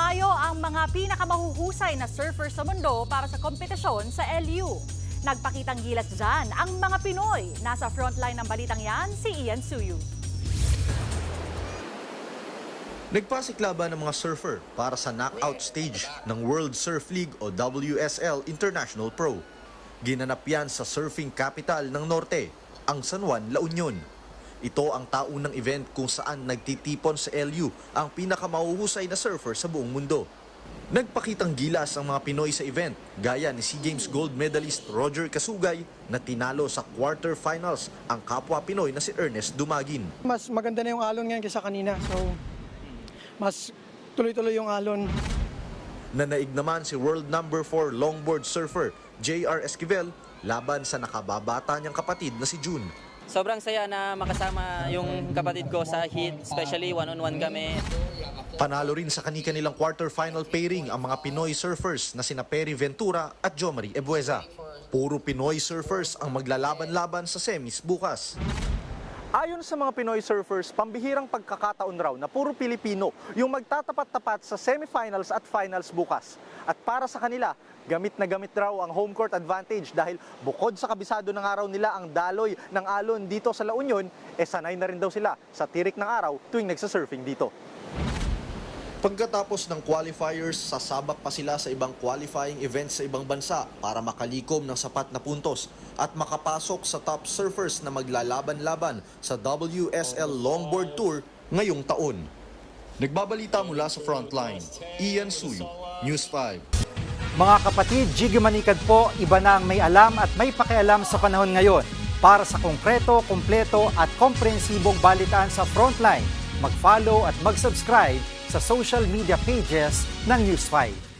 Dumayo ang mga pinakamahuhusay na surfer sa mundo para sa kompetisyon sa LU. Nagpakitang gilas dyan ang mga Pinoy. Nasa frontline ng balitang yan, si Ian Suyu. Nagpasiklaban ng mga surfer para sa knockout stage ng World Surf League o WSL International Pro. Ginanap yan sa surfing capital ng Norte, ang San Juan, La Union. Ito ang taunang event kung saan nagtitipon sa LU ang pinakamahuhusay na surfer sa buong mundo. Nagpakitang gilas ang mga Pinoy sa event, gaya ni SEA Games gold medalist Roger Kasugay na tinalo sa quarterfinals ang kapwa Pinoy na si Ernest Dumagin. Mas maganda na yung alon ngayon kaysa kanina. So, mas tuloy-tuloy yung alon. Nanaig naman si world number 4 longboard surfer JR Esquivel laban sa nakababata niyang kapatid na si June. Sobrang saya na makasama yung kapatid ko sa heat, especially one-on-one kami. Panalo rin sa kani-kanilang quarterfinal pairing ang mga Pinoy surfers na sina Perry Ventura at Jomari Ebueza. Puro Pinoy surfers ang maglalaban-laban sa semis bukas. Ayon sa mga Pinoy surfers, pambihirang pagkakataon raw na puro Pilipino yung magtatapat-tapat sa semifinals at finals bukas. At para sa kanila, gamit na gamit raw ang home court advantage dahil bukod sa kabisado ng araw nila ang daloy ng alon dito sa La Union, sanay na rin daw sila sa tirik ng araw tuwing nagsasurfing dito. Pagkatapos ng qualifiers, sasabak pa sila sa ibang qualifying events sa ibang bansa para makalikom ng sapat na puntos at makapasok sa top surfers na maglalaban-laban sa WSL Longboard Tour ngayong taon. Nagbabalita mula sa Frontline, Ian Suyu, News 5. Mga kapatid, Jiggy Manikad po, iba na ang may alam at may pakialam sa panahon ngayon. Para sa konkreto, kumpleto at komprehensibong balitaan sa Frontline, mag-follow at mag-subscribe sa social media pages ng News 5.